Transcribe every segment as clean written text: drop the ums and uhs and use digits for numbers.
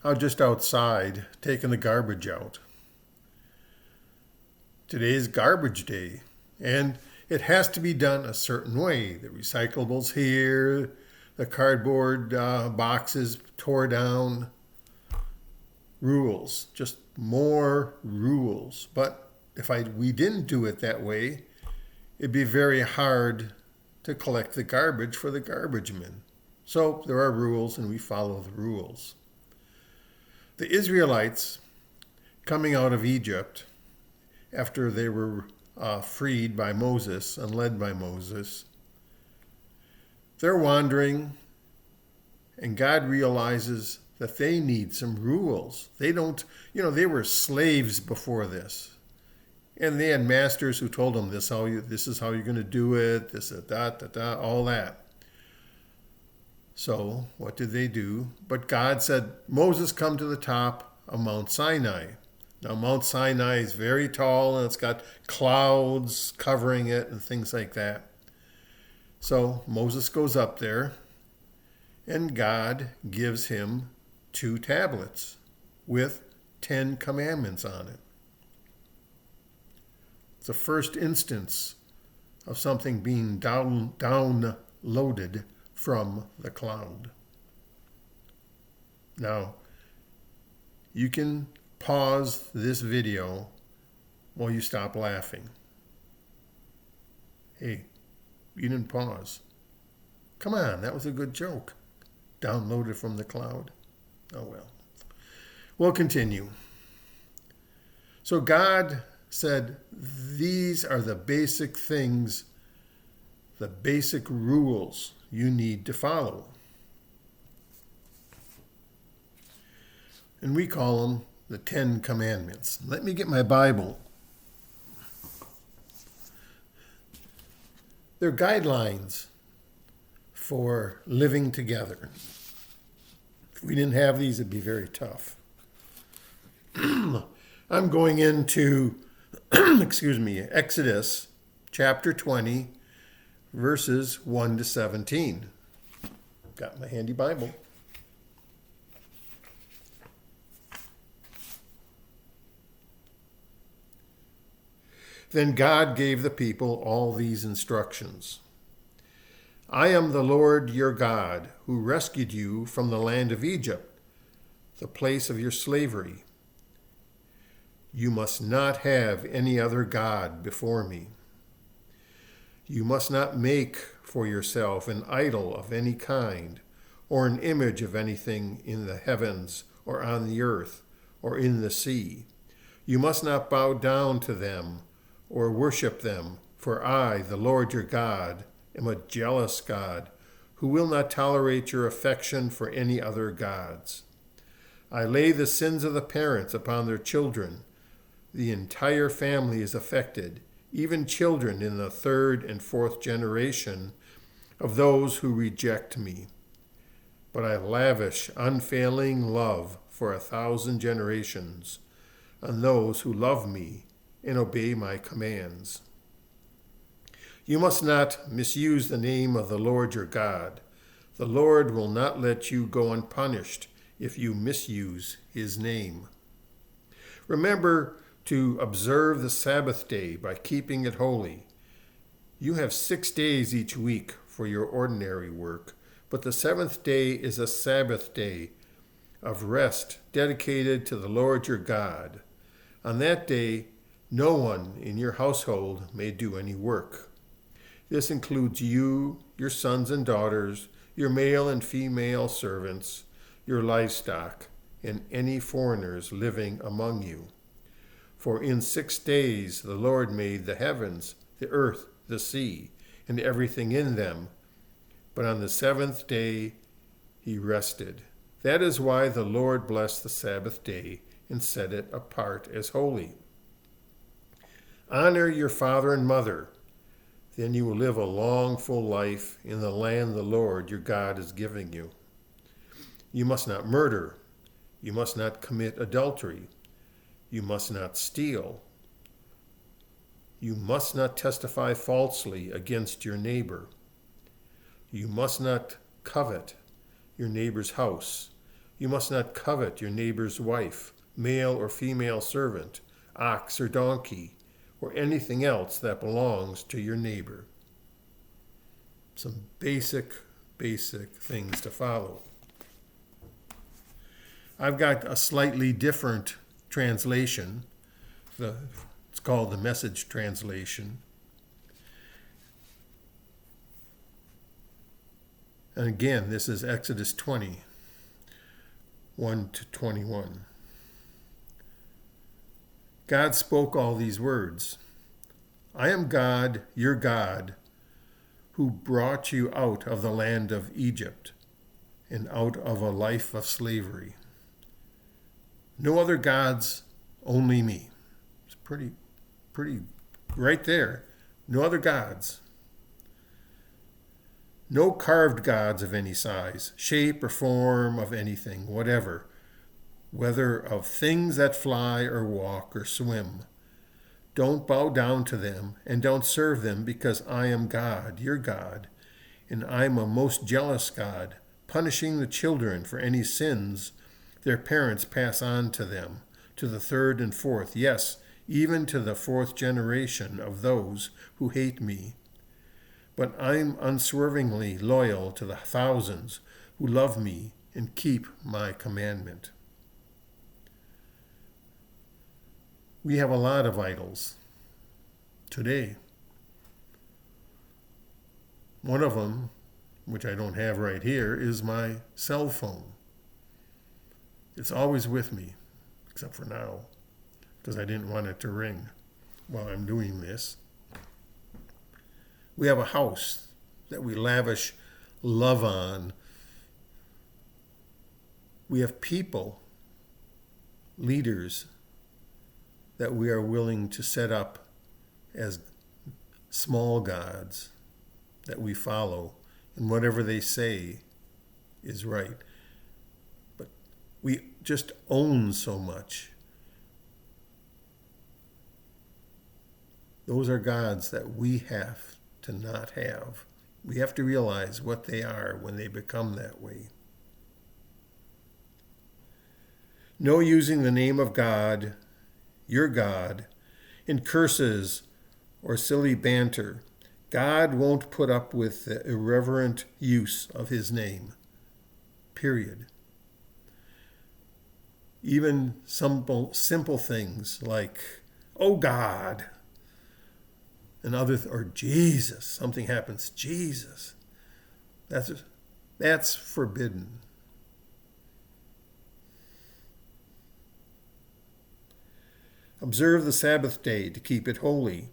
out just outside taking the garbage out. Today is garbage day, and it has to be done a certain way. The recyclables here, the cardboard boxes tore down. Rules, just more rules. But if we didn't do it that way, it'd be very hard to collect the garbage for the garbage men. So there are rules, and we follow the rules. The Israelites coming out of Egypt after they were freed by Moses and led by Moses, they're wandering, and God realizes that they need some rules. They don't, they were slaves before this. And they had masters who told them this is how you're going to do it, this, all that. So what did they do? But God said, Moses, come to the top of Mount Sinai. Now, Mount Sinai is very tall, and it's got clouds covering it and things like that. So Moses goes up there, and God gives him 2 tablets with 10 commandments on it. It's the first instance of something being downloaded from the cloud. Now, you can pause this video while you stop laughing. Hey, you didn't pause. Come on, that was a good joke. Downloaded from the cloud. Oh well. We'll continue. So God said, these are the basic things, the basic rules you need to follow. And we call them the 10 Commandments. Let me get my Bible. They're guidelines for living together. If we didn't have these, it'd be very tough. I'm going into, Exodus chapter 20, verses 1 to 17. Got my handy Bible. Then God gave the people all these instructions. I am the Lord your God, who rescued you from the land of Egypt, the place of your slavery. You must not have any other God before me. You must not make for yourself an idol of any kind, or an image of anything in the heavens, or on the earth, or in the sea. You must not bow down to them, or worship them, for I, the Lord your God, am a jealous God, who will not tolerate your affection for any other gods. I lay the sins of the parents upon their children. The entire family is affected, even children in the 3rd and 4th generation of those who reject me. But I lavish unfailing love for 1,000 generations on those who love me and obey my commands. You must not misuse the name of the Lord your God. The Lord will not let you go unpunished if you misuse his name. Remember to observe the Sabbath day by keeping it holy. You have 6 days each week for your ordinary work, but the 7th day is a Sabbath day of rest dedicated to the Lord your God. On that day, no one in your household may do any work. This includes you, your sons and daughters, your male and female servants, your livestock, and any foreigners living among you. For in 6 days the Lord made the heavens, the earth, the sea, and everything in them, but on the 7th day he rested. That is why the Lord blessed the Sabbath day and set it apart as holy. Honor your father and mother. Then you will live a long, full life in the land the Lord your God is giving you. You must not murder. You must not commit adultery. You must not steal. You must not testify falsely against your neighbor. You must not covet your neighbor's house. You must not covet your neighbor's wife, male or female servant, ox or donkey, or anything else that belongs to your neighbor. Some basic things to follow. I've got a slightly different translation. It's called the Message translation. And again, this is Exodus 20, 1 to 21. God spoke all these words. I am God, your God, who brought you out of the land of Egypt and out of a life of slavery. No other gods, only me. It's pretty right there. No other gods. No carved gods of any size, shape or form of anything, whatever, whether of things that fly or walk or swim. Don't bow down to them and don't serve them, because I am God, your God, and I am a most jealous God, punishing the children for any sins their parents pass on to them, to the third and fourth, yes, even to the fourth generation of those who hate me. But I'm unswervingly loyal to the thousands who love me and keep my commandment. We have a lot of idols today. One of them, which I don't have right here, is my cell phone. It's always with me, except for now, because I didn't want it to ring while I'm doing this. We have a house that we lavish love on. We have people, leaders, that we are willing to set up as small gods that we follow, and whatever they say is right. But we just own so much. Those are gods that we have to not have. We have to realize what they are when they become that way. No using the name of God, your God, in curses or silly banter. God won't put up with the irreverent use of his name. Period. Even simple things like, oh God, and or Jesus. Something happens, Jesus. That's forbidden. Observe the Sabbath day to keep it holy.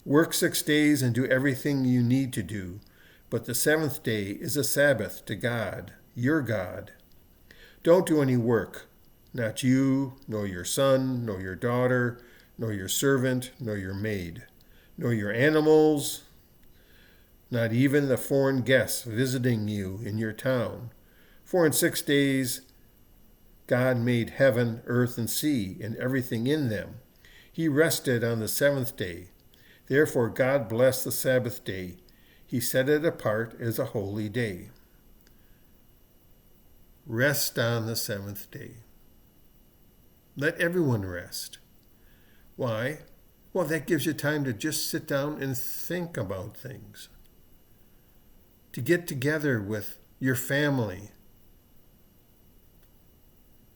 Work 6 days and do everything you need to do, but the seventh day is a Sabbath to God, your God. Don't do any work, not you, nor your son, nor your daughter, nor your servant, nor your maid, nor your animals, not even the foreign guests visiting you in your town. For in 6 days God made heaven, earth, and sea, and everything in them. He rested on the seventh day. Therefore God blessed the Sabbath day. He set it apart as a holy day. Rest on the seventh day. Let everyone rest. Why? Well, that gives you time to just sit down and think about things. To get together with your family,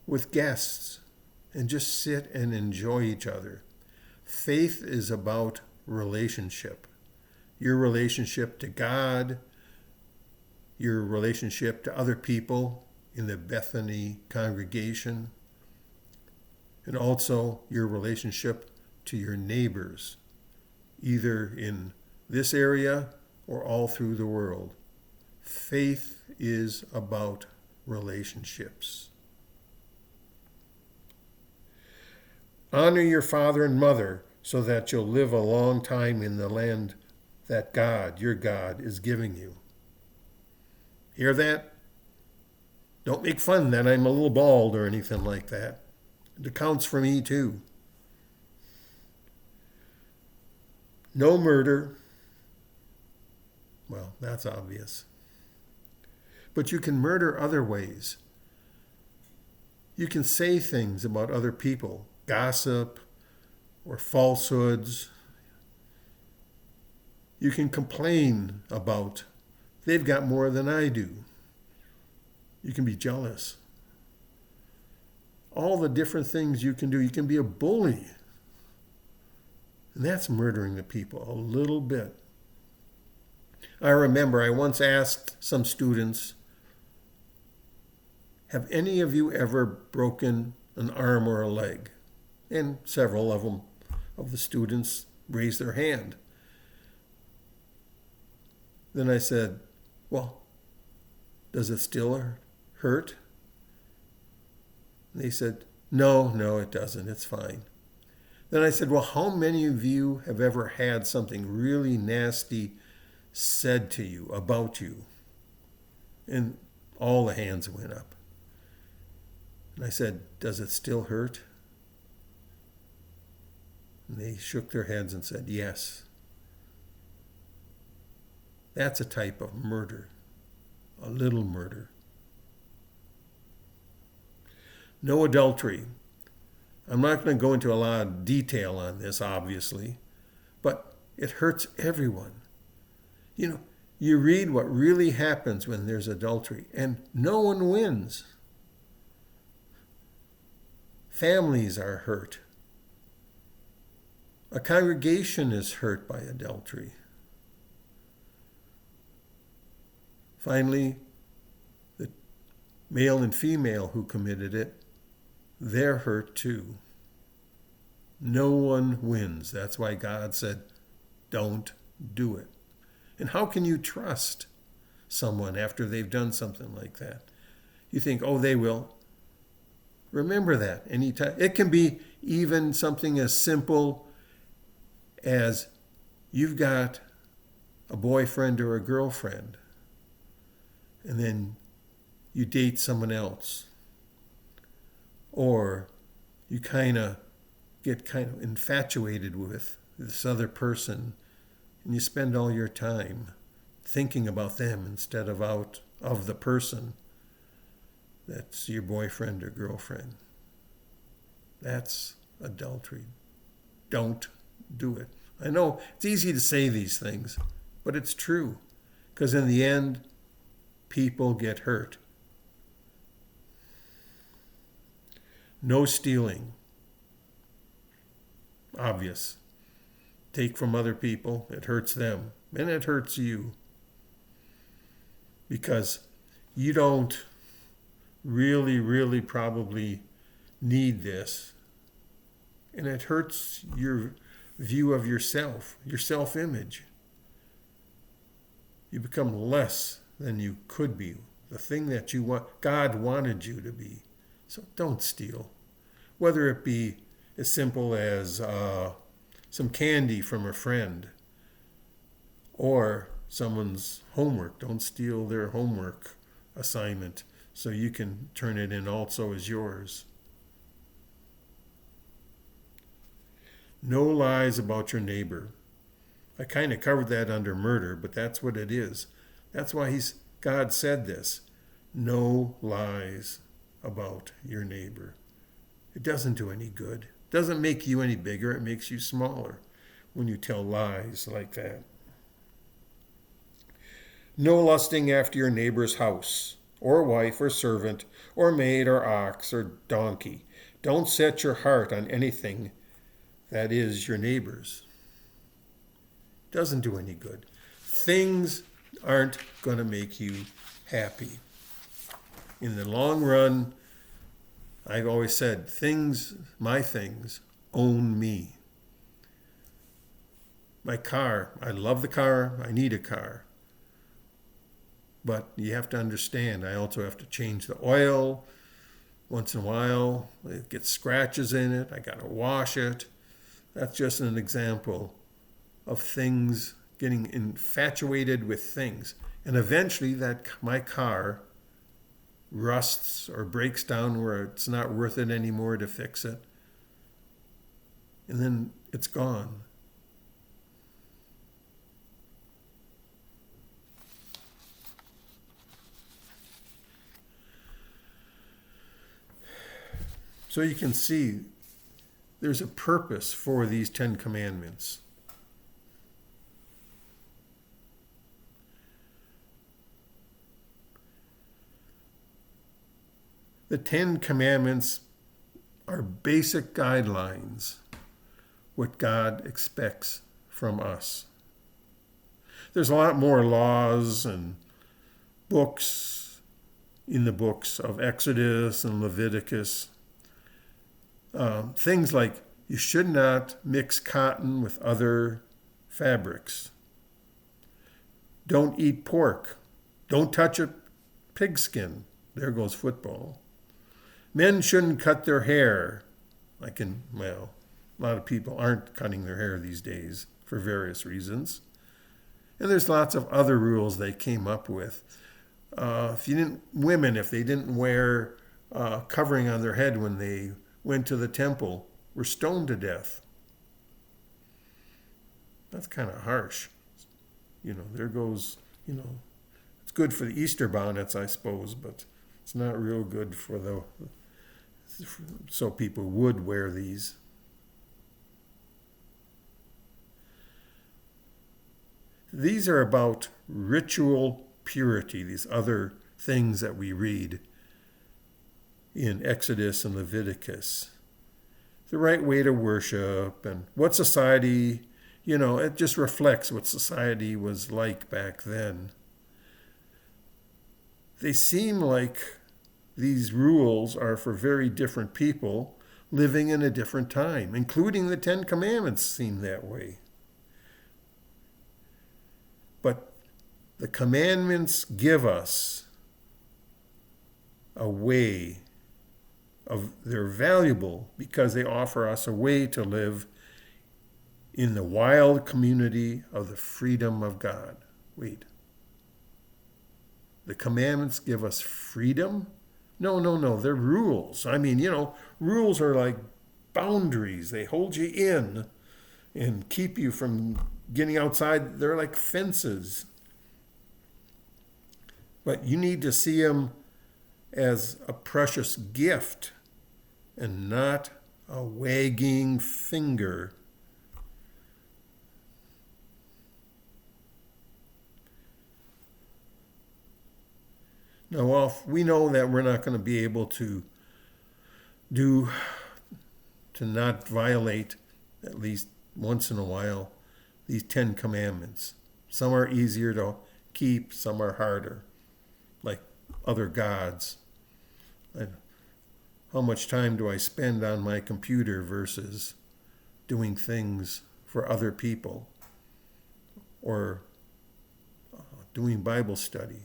with guests, and just sit and enjoy each other. Faith is about relationship. Your relationship to God, your relationship to other people in the Bethany congregation, and also your relationship to your neighbors, either in this area or all through the world. Faith is about relationships. Honor your father and mother so that you'll live a long time in the land that God, your God, is giving you. Hear that? Don't make fun that I'm a little bald or anything like that. It counts for me too. No murder. Well, that's obvious. But you can murder other ways. You can say things about other people, gossip or falsehoods. You can complain about they've got more than I do. You can be jealous. All the different things you can do. You can be a bully. And that's murdering the people a little bit. I remember I once asked some students, have any of you ever broken an arm or a leg? And several of them, of the students, raised their hand. Then I said, well, does it still hurt? And they said, no, it doesn't. It's fine. Then I said, well, how many of you have ever had something really nasty said to you, about you? And all the hands went up. And I said, does it still hurt? And they shook their heads and said, yes. That's a type of murder, a little murder. No adultery. I'm not going to go into a lot of detail on this, obviously, but it hurts everyone. You read what really happens when there's adultery, and no one wins. Families are hurt. A congregation is hurt by adultery. Finally, the male and female who committed it, they're hurt too. No one wins. That's why God said, don't do it. And how can you trust someone after they've done something like that? You think, oh, they will. Remember that anytime. It can be even something as simple as you've got a boyfriend or a girlfriend, and then you date someone else. Or you get kind of infatuated with this other person, and you spend all your time thinking about them instead of the person that's your boyfriend or girlfriend. That's adultery. Don't do it. I know it's easy to say these things, but it's true. Because in the end, people get hurt. No stealing. Obvious. Take from other people. It hurts them. And it hurts you. Because you don't really probably need this. And it hurts your view of yourself, your self-image. You become less than you could be, the thing that God wanted you to be. So don't steal. Whether it be as simple as some candy from a friend or someone's homework. Don't steal their homework assignment so you can turn it in also as yours. No lies about your neighbor. I kind of covered that under murder, but that's what it is. That's why God said this. No lies about your neighbor. It doesn't do any good. It doesn't make you any bigger. It makes you smaller when you tell lies like that. No lusting after your neighbor's house, or wife, or servant, or maid, or ox, or donkey. Don't set your heart on anything that is your neighbor's. Doesn't do any good. Things aren't going to make you happy. In the long run, I've always said, my things, own me. My car, I love the car, I need a car. But you have to understand, I also have to change the oil once in a while. It gets scratches in it, I got to wash it. That's just an example of things, getting infatuated with things. And eventually my car rusts or breaks down where it's not worth it anymore to fix it. And then it's gone. So you can see there's a purpose for these 10 commandments. The 10 commandments are basic guidelines, what God expects from us. There's a lot more laws and books in the books of Exodus and Leviticus. Things like you should not mix cotton with other fabrics. Don't eat pork. Don't touch a pigskin. There goes football. Men shouldn't cut their hair. A lot of people aren't cutting their hair these days for various reasons. And there's lots of other rules they came up with. Women, if they didn't wear covering on their head when they went to the temple, were stoned to death. That's kind of harsh. There goes, it's good for the Easter bonnets, I suppose, but it's not real good so people would wear these. These are about ritual purity, these other things that we read in Exodus and Leviticus. The right way to worship and what society, it just reflects what society was like back then. They seem like these rules are for very different people living in a different time, including the 10 Commandments seem that way. But the commandments give us a way they're valuable because they offer us a way to live in the wild community of the freedom of God. Wait. The commandments give us freedom? No. They're rules. Rules are like boundaries. They hold you in and keep you from getting outside. They're like fences. But you need to see them as a precious gift and not a wagging finger. Now, we know that we're not going to be able to not violate, at least once in a while, these 10 commandments. Some are easier to keep, some are harder, like other gods. How much time do I spend on my computer versus doing things for other people or doing Bible study?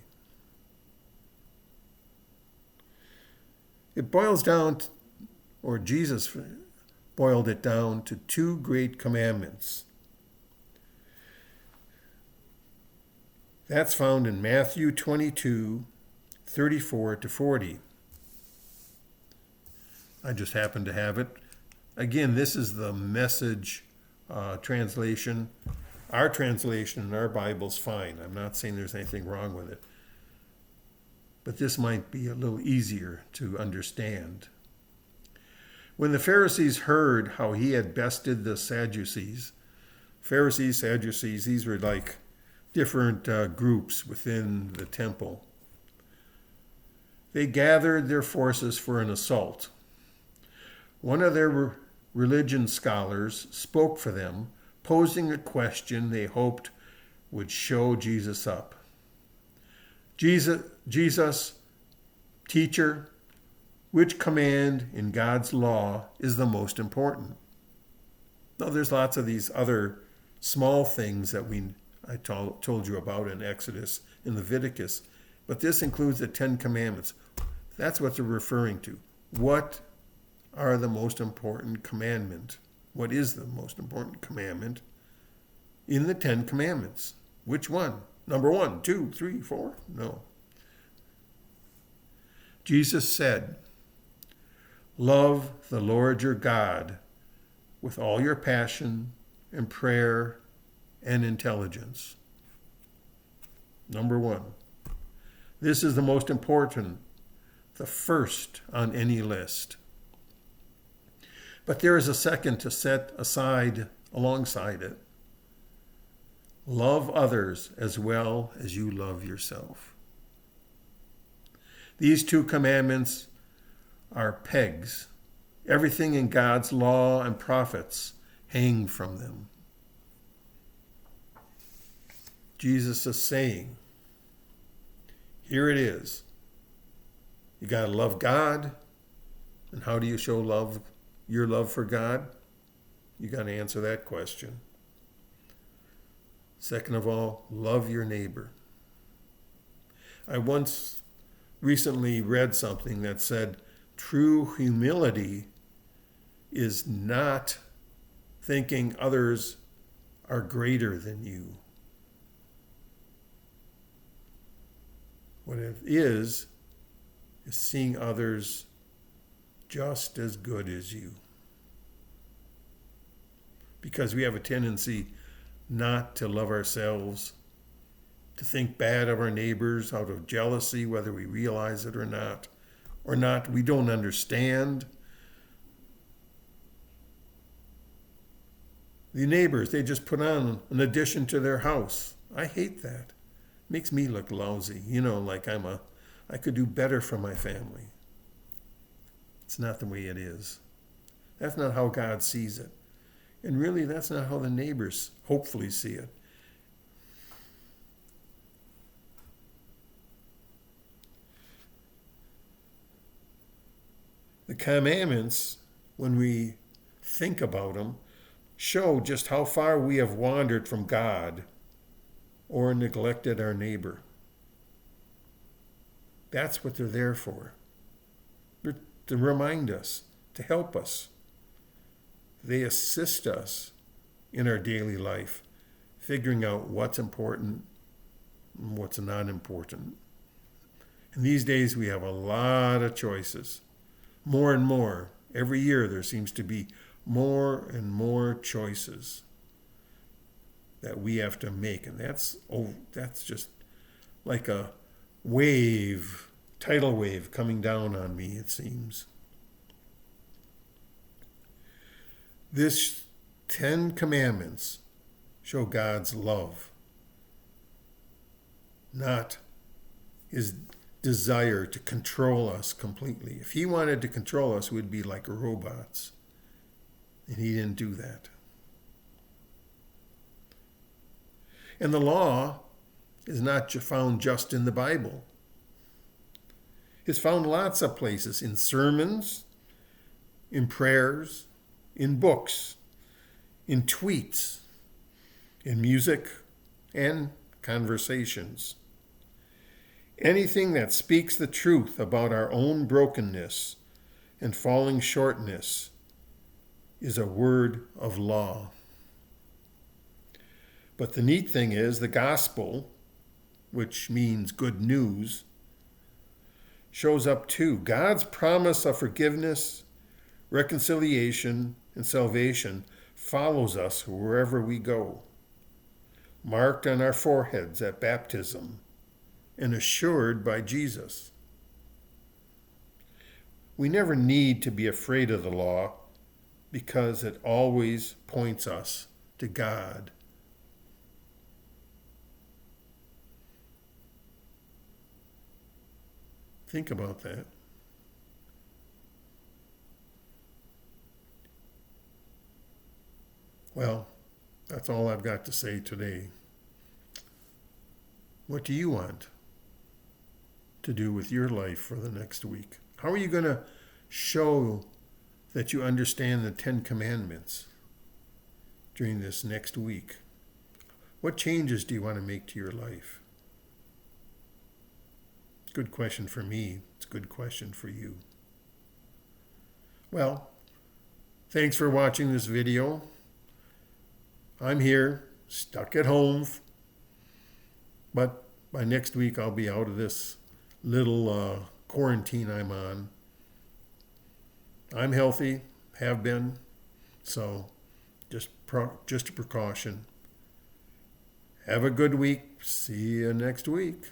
It boils down, or Jesus boiled it down to 2 great commandments. That's found in Matthew 22, 34 to 40. I just happen to have it. Again, this is the Message translation. Our translation in our Bible's fine. I'm not saying there's anything wrong with it. But this might be a little easier to understand. When the Pharisees heard how he had bested the Sadducees, Pharisees, Sadducees, these were like different groups within the temple. They gathered their forces for an assault. One of their religion scholars spoke for them, posing a question they hoped would show Jesus up. Jesus, teacher, which command in God's law is the most important? Now, there's lots of these other small things that I told you about in Exodus and Leviticus, but this includes the 10 Commandments. That's what they're referring to. What are the most important commandment? What is the most important commandment in the 10 Commandments? Which one? Number 1, 2, 3, 4? No. Jesus said, love the Lord your God with all your passion and prayer and intelligence. Number 1. This is the most important, the first on any list. But there is a second to set aside alongside it. Love others as well as you love yourself. These two commandments are pegs. Everything in God's law and prophets hang from them. Jesus is saying, here it is. You got to love God. And how do you show love, your love for God? You got to answer that question. Second of all, love your neighbor. I once recently read something that said, true humility is not thinking others are greater than you. What it is seeing others just as good as you. Because we have a tendency not to love ourselves, to think bad of our neighbors out of jealousy, whether we realize it or not, we don't understand. The neighbors, they just put on an addition to their house. I hate that. Makes me look lousy, like I could do better for my family. It's not the way it is. That's not how God sees it. And really, that's not how the neighbors hopefully see it. The commandments, when we think about them, show just how far we have wandered from God or neglected our neighbor. That's what they're there for. They're to remind us, to help us. They assist us in our daily life, figuring out what's important and what's not important. And these days we have a lot of choices. More and more. Every year there seems to be more and more choices that we have to make. And that's just like a wave, tidal wave coming down on me, it seems. This 10 commandments show God's love, not his desire to control us completely. If he wanted to control us, we'd be like robots. And he didn't do that. And the law is not found just in the Bible. It's found lots of places, in sermons, in prayers, in books, in tweets, in music, and conversations. Anything that speaks the truth about our own brokenness and falling shortness is a word of law. But the neat thing is the gospel, which means good news, shows up too. God's promise of forgiveness, reconciliation, and salvation follows us wherever we go, marked on our foreheads at baptism and assured by Jesus. We never need to be afraid of the law because it always points us to God. Think about that. Well, that's all I've got to say today. What do you want to do with your life for the next week? How are you going to show that you understand the 10 Commandments during this next week? What changes do you want to make to your life? Good question for me. It's a good question for you. Well, thanks for watching this video. I'm here, stuck at home, but by next week I'll be out of this little quarantine I'm on. I'm healthy, have been, so just a precaution. Have a good week. See you next week.